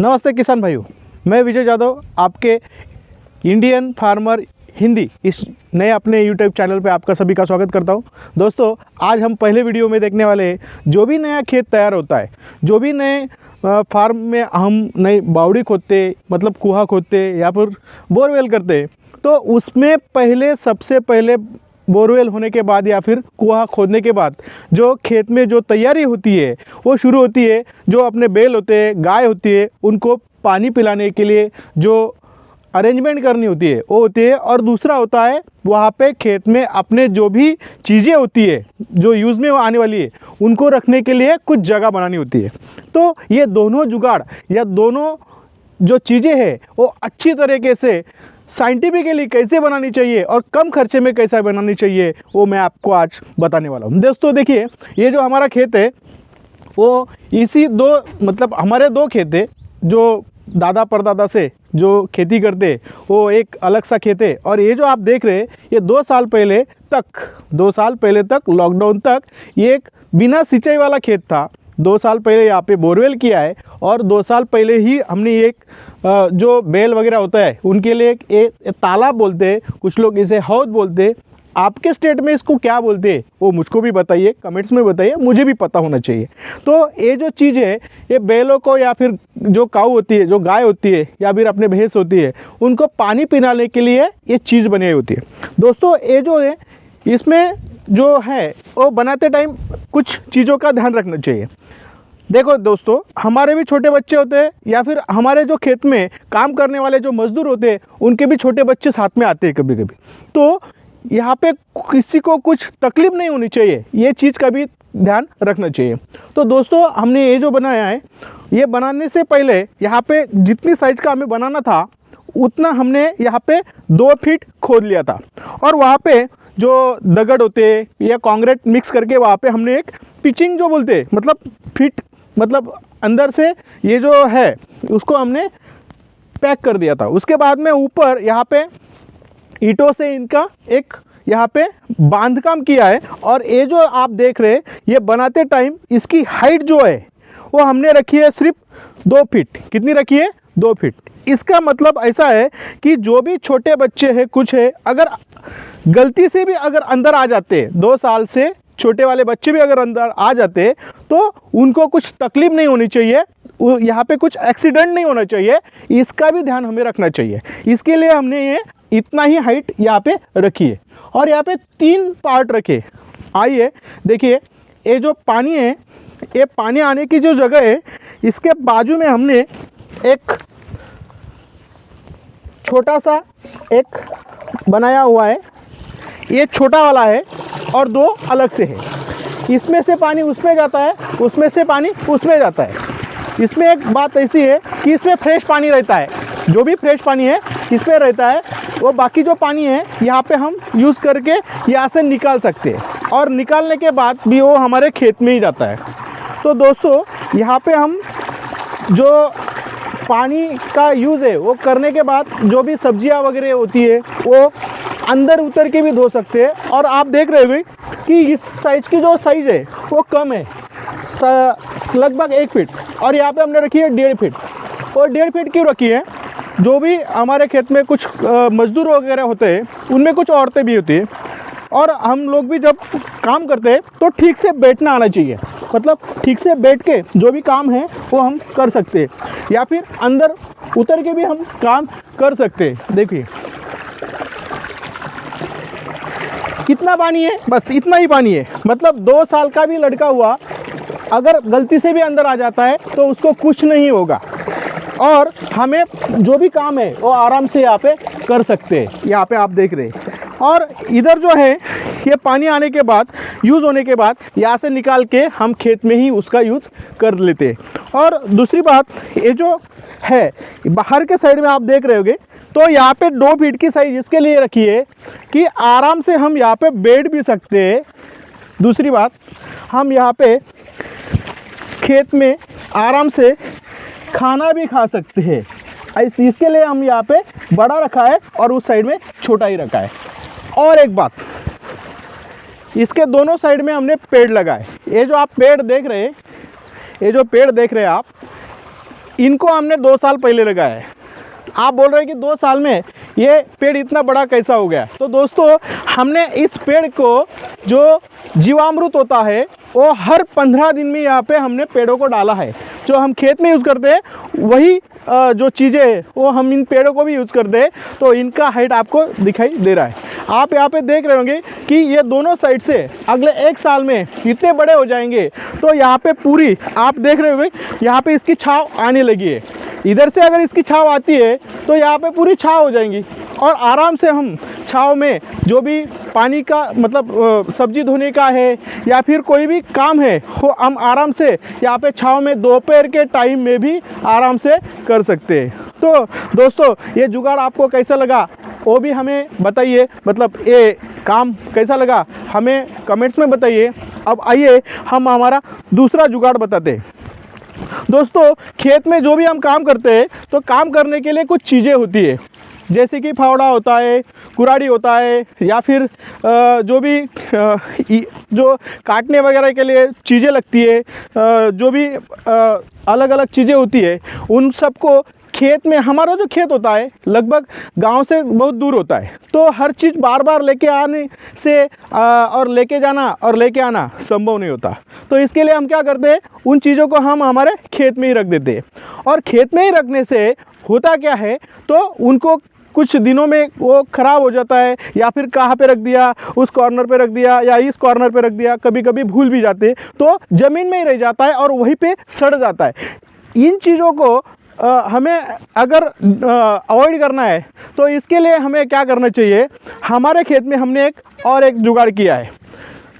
नमस्ते किसान भाइयों, मैं विजय यादव आपके इंडियन फार्मर हिंदी इस नए अपने यूट्यूब चैनल पे आपका सभी का स्वागत करता हूं। दोस्तों, आज हम पहले वीडियो में देखने वाले हैं, जो भी नया खेत तैयार होता है, जो भी नए फार्म में हम नई बावड़ी खोदते मतलब कुआं खोदते या फिर बोरवेल करते, तो उसमें पहले सबसे पहले बोरवेल होने के बाद या फिर कुआं खोदने के बाद जो खेत में जो तैयारी होती है वो शुरू होती है। जो अपने बैल होते हैं, गाय होती है, उनको पानी पिलाने के लिए जो अरेंजमेंट करनी होती है वो होती है। और दूसरा होता है वहाँ पे खेत में अपने जो भी चीज़ें होती है जो यूज़ में आने वाली है उनको रखने के लिए कुछ जगह बनानी होती है। तो ये दोनों जुगाड़ या दोनों जो चीज़ें हैं वो अच्छी तरीके से साइंटिफिकली कैसे बनानी चाहिए और कम खर्चे में कैसा बनानी चाहिए वो मैं आपको आज बताने वाला हूँ। दोस्तों देखिए, ये जो हमारा खेत है वो इसी हमारे दो खेत है जो दादा परदादा से जो खेती करते वो एक अलग सा खेत है। और ये जो आप देख रहे हैं ये 2 साल पहले तक लॉकडाउन तक ये एक बिना सिंचाई वाला खेत था। 2 साल पहले यहाँ पे बोरवेल किया है और 2 साल पहले ही हमने एक जो बैल वगैरह होता है उनके लिए एक तालाब बोलते हैं, कुछ लोग इसे हौद बोलते हैं। आपके स्टेट में इसको क्या बोलते हैं वो मुझको भी बताइए, कमेंट्स में बताइए, मुझे भी पता होना चाहिए। तो ये जो चीज़ है ये बैलों को या फिर जो काऊ होती है, जो गाय होती है या फिर अपने भैंस होती है, उनको पानी पिलाने के लिए ये चीज़ बनी होती है। दोस्तों ये जो है इसमें जो है वो बनाते टाइम कुछ चीज़ों का ध्यान रखना चाहिए। देखो दोस्तों, हमारे भी छोटे बच्चे होते हैं या फिर हमारे जो खेत में काम करने वाले जो मज़दूर होते हैं उनके भी छोटे बच्चे साथ में आते हैं कभी कभी। तो यहाँ पे किसी को कुछ तकलीफ़ नहीं होनी चाहिए, ये चीज़ का भी ध्यान रखना चाहिए। तो दोस्तों हमने ये जो बनाया है, ये बनाने से पहले यहाँ पे जितनी साइज़ का हमें बनाना था उतना हमने यहाँ पे 2 फीट खोद लिया था। और वहाँ पे जो दगड़ होते या कंक्रीट मिक्स करके वहाँ पे हमने एक पिचिंग जो बोलते मतलब अंदर से ये जो है उसको हमने पैक कर दिया था। उसके बाद में ऊपर यहाँ पे ईंटों से इनका एक यहाँ पे बांध काम किया है। और ये जो आप देख रहे हैं ये बनाते टाइम इसकी हाइट जो है वो हमने रखी है सिर्फ 2 फीट। कितनी रखी है? 2 फीट। इसका मतलब ऐसा है कि जो भी छोटे बच्चे हैं, कुछ है, अगर गलती से भी अगर अंदर आ जाते, 2 साल से छोटे वाले बच्चे भी अगर अंदर आ जाते तो उनको कुछ तकलीफ नहीं होनी चाहिए, यहाँ पे कुछ एक्सीडेंट नहीं होना चाहिए, इसका भी ध्यान हमें रखना चाहिए। इसके लिए हमने ये इतना ही हाइट यहाँ पे रखी है। और यहाँ पे 3 पार्ट रखे। आइए देखिए, ये जो पानी है, ये पानी आने की जो जगह है इसके बाजू में हमने एक छोटा सा एक बनाया हुआ है। ये छोटा वाला है और 2 अलग से है। इसमें से पानी उसमें जाता है, उसमें से पानी उसमें जाता है। इसमें एक बात ऐसी है कि इसमें फ्रेश पानी रहता है, जो भी फ्रेश पानी है इसमें रहता है। वो बाकी जो पानी है यहाँ पे हम यूज़ करके यहाँ से निकाल सकते हैं और निकालने के बाद भी वो हमारे खेत में ही जाता है। तो दोस्तों यहाँ पे हम जो पानी का यूज़ है वो करने के बाद जो भी सब्जियाँ वगैरह होती है वो अंदर उतर के भी धो सकते हैं। और आप देख रहे होंगे कि इस साइज़ की जो साइज़ है वो कम है, लगभग 1 फीट। और यहाँ पे हमने रखी है 1.5 फीट। और 1.5 फीट क्यों रखी है? जो भी हमारे खेत में कुछ मज़दूर वगैरह होते हैं उनमें कुछ औरतें भी होती हैं और हम लोग भी जब काम करते हैं तो ठीक से बैठना आना चाहिए। मतलब ठीक से बैठ के जो भी काम है वो हम कर सकते हैं या फिर अंदर उतर के भी हम काम कर सकते हैं। देखिए कितना पानी है, बस इतना ही पानी है। मतलब 2 साल का भी लड़का हुआ अगर गलती से भी अंदर आ जाता है तो उसको कुछ नहीं होगा और हमें जो भी काम है वो आराम से यहाँ पे कर सकते हैं। यहाँ पे आप देख रहे हैं। और इधर जो है ये पानी आने के बाद, यूज़ होने के बाद यहाँ से निकाल के हम खेत में ही उसका यूज़ कर लेते हैं। और दूसरी बात, ये जो है बाहर के साइड में आप देख रहे होंगे तो यहाँ पे 2 फीट की साइज इसके लिए रखी है कि आराम से हम यहाँ पे बैठ भी सकते हैं। दूसरी बात, हम यहाँ पे खेत में आराम से खाना भी खा सकते हैं। इसके लिए हम यहाँ पे बड़ा रखा है और उस साइड में छोटा ही रखा है। और एक बात, इसके दोनों साइड में हमने पेड़ लगाए। ये जो आप पेड़ देख रहे हैं, ये जो पेड़ देख रहे हैं आप, इनको हमने 2 साल पहले लगाया है। आप बोल रहे हैं कि 2 साल में ये पेड़ इतना बड़ा कैसा हो गया? तो दोस्तों हमने इस पेड़ को, जो जीवामृत होता है, वो हर 15 दिन में यहाँ पे हमने पेड़ों को डाला है। जो हम खेत में यूज़ करते हैं वही जो चीज़ें वो हम इन पेड़ों को भी यूज़ करते हैं। तो इनका हाइट आपको दिखाई दे रहा है। आप यहाँ पे देख रहे होंगे कि ये दोनों साइड से अगले 1 साल में इतने बड़े हो जाएंगे। तो यहाँ पे पूरी आप देख रहे होंगे यहाँ पे इसकी छाँव आने लगी है। इधर से अगर इसकी छाँव आती है तो यहाँ पे पूरी छाँव हो जाएंगी और आराम से हम छाँव में जो भी पानी का मतलब सब्जी धोने का है या फिर कोई भी काम है वो हम आराम से यहाँ पे छाँव में दोपहर के टाइम में भी आराम से कर सकते हैं। तो दोस्तों ये जुगाड़ आपको कैसा लगा वो भी हमें बताइए, मतलब ये काम कैसा लगा हमें कमेंट्स में बताइए। अब आइए हम हमारा दूसरा जुगाड़ बताते हैं। दोस्तों खेत में जो भी हम काम करते हैं तो काम करने के लिए कुछ चीज़ें होती है, जैसे कि फावड़ा होता है, कुराड़ी होता है, या फिर जो भी जो काटने वगैरह के लिए चीज़ें लगती है, जो भी अलग अलग चीज़ें होती है, उन सबको खेत में, हमारा जो खेत होता है लगभग गांव से बहुत दूर होता है, तो हर चीज़ बार बार लेके आने से और लेके जाना और लेके आना संभव नहीं होता। तो इसके लिए हम क्या करते हैं, उन चीज़ों को हम हमारे खेत में ही रख देते हैं। और खेत में ही रखने से होता क्या है, तो उनको कुछ दिनों में वो ख़राब हो जाता है, या फिर कहाँ पे रख दिया, उस कॉर्नर पे रख दिया या इस कॉर्नर पे रख दिया, कभी कभी भूल भी जाते हैं तो ज़मीन में ही रह जाता है और वहीं पे सड़ जाता है। इन चीज़ों को हमें अगर अवॉइड करना है तो इसके लिए हमें क्या करना चाहिए, हमारे खेत में हमने एक जुगाड़ किया है।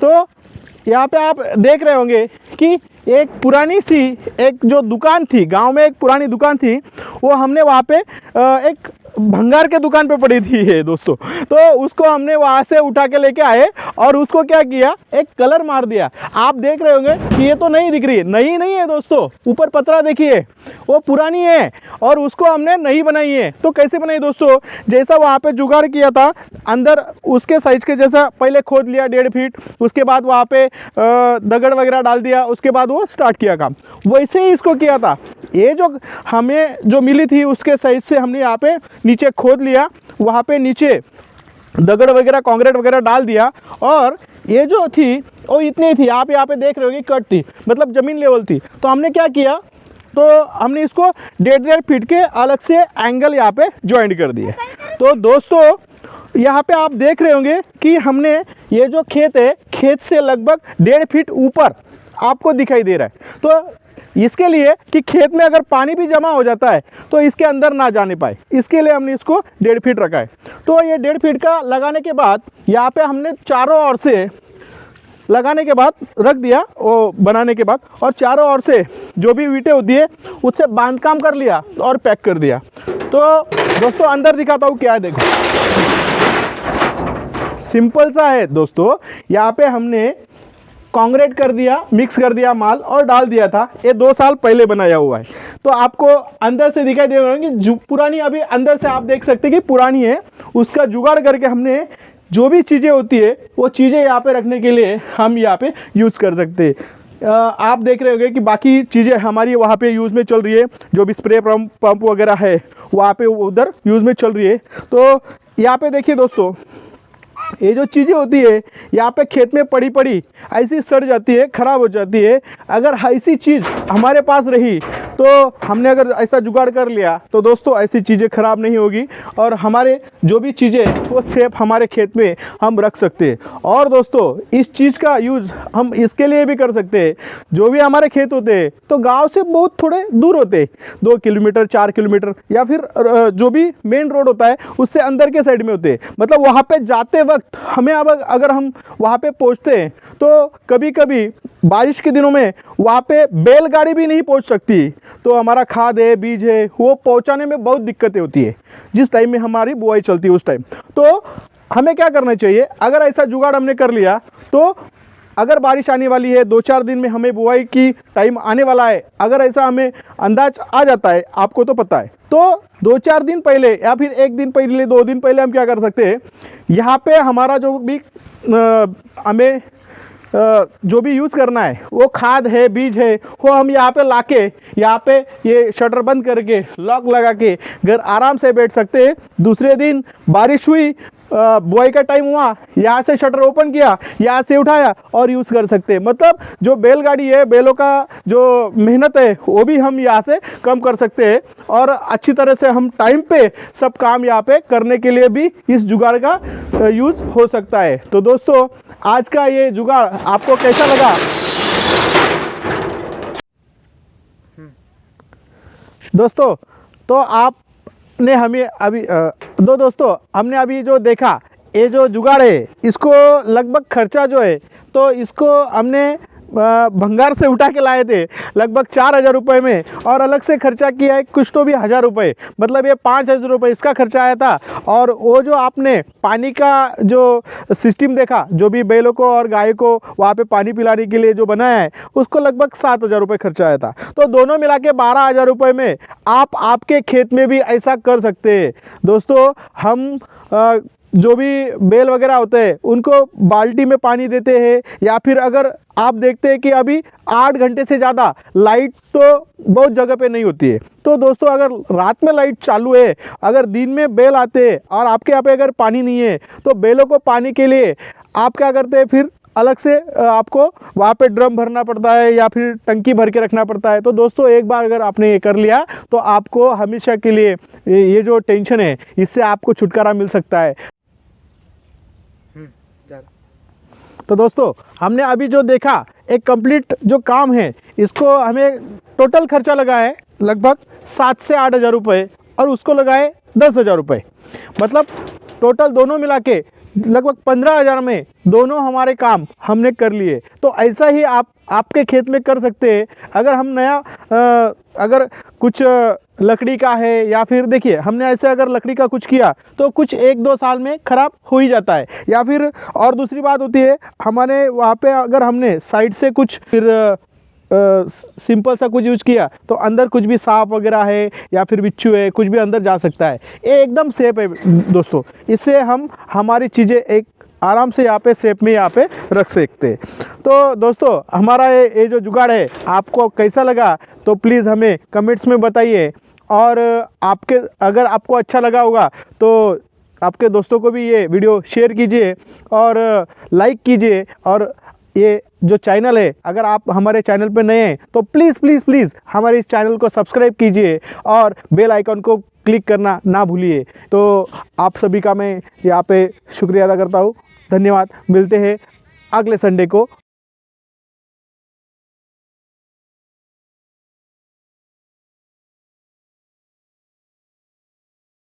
तो यहाँ पे आप देख रहे होंगे कि एक पुरानी सी एक जो दुकान थी, गांव में एक पुरानी दुकान थी, वो हमने वहाँ पे एक भंगार के दुकान पे पड़ी थी है दोस्तों। तो उसको हमने वहाँ से उठा के लेके आए और उसको क्या किया, एक कलर मार दिया। आप देख रहे होंगे कि ये तो नई दिख रही है, नई नहीं है दोस्तों, ऊपर पतरा देखिए वो पुरानी है और उसको हमने नई बनाई है। तो कैसे बनाई दोस्तों, जैसा वहाँ पे जुगाड़ किया था, अंदर उसके साइज के जैसा पहले खोद लिया 1.5 फीट, उसके बाद वहाँ पे दगड़ वगैरह डाल दिया, उसके बाद वो स्टार्ट किया काम, वैसे ही इसको किया था। ये जो हमें जो मिली थी उसके साइज से हमने यहाँ पे नीचे खोद लिया, वहाँ पे नीचे दगड़ वगैरह कंक्रीट वगैरह डाल दिया और ये जो थी वो इतनी थी, आप यहाँ पे देख रहे हो कि कट थी, मतलब ज़मीन लेवल थी। तो हमने क्या किया, तो हमने इसको 1.5 फीट के अलग से एंगल यहाँ पे ज्वाइंट कर दिए। तो दोस्तों यहाँ पे आप देख रहे होंगे कि हमने ये जो खेत है, खेत से लगभग 1.5 फीट ऊपर आपको दिखाई दे रहा है। तो इसके लिए कि खेत में अगर पानी भी जमा हो जाता है तो इसके अंदर ना जाने पाए, इसके लिए हमने इसको 1.5 फीट रखा है। तो ये 1.5 फीट का लगाने के बाद यहाँ पे हमने चारों ओर से लगाने के बाद रख दिया, वो बनाने के बाद, और चारों ओर से जो भी ईंटें होती है उससे बांध काम कर लिया और पैक कर दिया। तो दोस्तों अंदर दिखाता हूँ क्या है, देखो सिंपल सा है दोस्तों। यहाँ पे हमने कंक्रीट कर दिया, मिक्स कर दिया माल और डाल दिया था। ये 2 साल पहले बनाया हुआ है। तो आपको अंदर से दिखाई दे रहा है कि पुरानी, अभी अंदर से आप देख सकते हैं कि पुरानी है। उसका जुगाड़ करके हमने जो भी चीज़ें होती है वो चीज़ें यहाँ पे रखने के लिए हम यहाँ पे यूज़ कर सकते हैं। आप देख रहे होंगे कि बाकी चीज़ें हमारी वहाँ पे यूज़ में चल रही है, जो भी स्प्रे पंप वगैरह है वहाँ पे उधर यूज़ में चल रही है। तो यहाँ पे देखिए दोस्तों, ये जो चीज़ें होती है यहाँ पे खेत में पड़ी पड़ी ऐसी सड़ जाती है, ख़राब हो जाती है। अगर ऐसी चीज़ हमारे पास रही तो हमने अगर ऐसा जुगाड़ कर लिया तो दोस्तों ऐसी चीज़ें ख़राब नहीं होगी और हमारे जो भी चीज़ें वो सेफ हमारे खेत में हम रख सकते हैं। और दोस्तों इस चीज़ का यूज़ हम इसके लिए भी कर सकते हैं, जो भी हमारे खेत होते हैं तो गांव से बहुत थोड़े दूर होते हैं, 2 किलोमीटर 4 किलोमीटर, या फिर जो भी मेन रोड होता है उससे अंदर के साइड में होते हैं। मतलब वहाँ पर जाते वक्त हमें अब अगर हम वहाँ पे पहुँचते हैं तो कभी कभी बारिश के दिनों में वहाँ पे बैलगाड़ी भी नहीं पहुँच सकती, तो हमारा खाद है, बीज है, वो पहुँचाने में बहुत दिक्कतें होती है जिस टाइम में हमारी बुआई चलती है उस टाइम। तो हमें क्या करना चाहिए, अगर ऐसा जुगाड़ हमने कर लिया तो अगर बारिश आने वाली है, 2-4 दिन में हमें बुआई की टाइम आने वाला है, अगर ऐसा हमें अंदाज आ जाता है, आपको तो पता है, तो 2-4 दिन पहले या फिर 1 दिन पहले, 2 दिन पहले हम क्या कर सकते हैं, यहाँ पे हमारा जो भी हमें जो भी यूज़ करना है, वो खाद है, बीज है, वो हम यहाँ पे लाके यहाँ पे ये शटर बंद करके लॉक लगा के घर आराम से बैठ सकते हैं। दूसरे दिन बारिश हुई, बुआई का टाइम हुआ, यहाँ से शटर ओपन किया, यहाँ से उठाया और यूज़ कर सकते हैं। मतलब जो बैलगाड़ी है, बैलों का जो मेहनत है वो भी हम यहाँ से कम कर सकते हैं और अच्छी तरह से हम टाइम पे सब काम यहाँ पे करने के लिए भी इस जुगाड़ का यूज़ हो सकता है। तो दोस्तों, आज का ये जुगाड़ आपको कैसा लगा? दोस्तों, तो आपने हमें अभी दोस्तों हमने अभी जो देखा, ये जो जुगाड़ है इसको लगभग खर्चा जो है, तो इसको हमने भंगार से उठा के लाए थे लगभग 4,000 रुपये में, और अलग से खर्चा किया है कुछ तो भी 1,000 रुपये, मतलब ये 5,000 रुपये इसका खर्चा आया था। और वो जो आपने पानी का जो सिस्टम देखा, जो भी बैलों को और गाय को वहाँ पे पानी पिलाने के लिए जो बनाया है, उसको लगभग 7,000 रुपये खर्चा आया था। तो दोनों मिला के 12,000 रुपये में आप आपके खेत में भी ऐसा कर सकते हैं। दोस्तों, हम जो भी बैल वगैरह होते हैं उनको बाल्टी में पानी देते हैं, या फिर अगर आप देखते हैं कि अभी 8 घंटे से ज़्यादा लाइट तो बहुत जगह पे नहीं होती है, तो दोस्तों अगर रात में लाइट चालू है, अगर दिन में बैल आते हैं और आपके यहाँ पे अगर पानी नहीं है, तो बैलों को पानी के लिए आप क्या करते हैं, फिर अलग से आपको वहाँ पे ड्रम भरना पड़ता है या फिर टंकी भर के रखना पड़ता है। तो दोस्तों, एक बार अगर आपने ये कर लिया तो आपको हमेशा के लिए ये जो टेंशन है इससे आपको छुटकारा मिल सकता है। तो दोस्तों, हमने अभी जो देखा एक कंप्लीट जो काम है, इसको हमें टोटल खर्चा लगा है लगभग 7 से 8,000 रुपये, और उसको लगाए 10,000 रुपये, मतलब टोटल दोनों मिला के लगभग 15,000 में दोनों हमारे काम हमने कर लिए। तो ऐसा ही आप आपके खेत में कर सकते हैं। अगर हम नया अगर कुछ लकड़ी का है, या फिर देखिए हमने ऐसे अगर लकड़ी का कुछ किया तो कुछ 1-2 साल में ख़राब हो ही जाता है। या फिर और दूसरी बात होती है, हमारे वहाँ पे अगर हमने साइड से कुछ फिर सिंपल सा कुछ यूज किया तो अंदर कुछ भी सांप वगैरह है या फिर बिच्छू है, कुछ भी अंदर जा सकता है। ये एकदम सेफ है दोस्तों, इससे हम हमारी चीज़ें एक आराम से यहाँ पे सेफ में यहाँ पे रख सकते हैं। तो दोस्तों, हमारा ये जो जुगाड़ है आपको कैसा लगा, तो प्लीज़ हमें कमेंट्स में बताइए, और अगर आपको अच्छा लगा होगा तो आपके दोस्तों को भी ये वीडियो शेयर कीजिए और लाइक कीजिए। और ये जो चैनल है, अगर आप हमारे चैनल पे नए हैं तो प्लीज़ प्लीज़ प्लीज़ हमारे इस चैनल को सब्सक्राइब कीजिए और बेल आइकन को क्लिक करना ना भूलिए। तो आप सभी का मैं यहाँ पे शुक्रिया अदा करता हूँ। धन्यवाद। मिलते हैं अगले संडे को।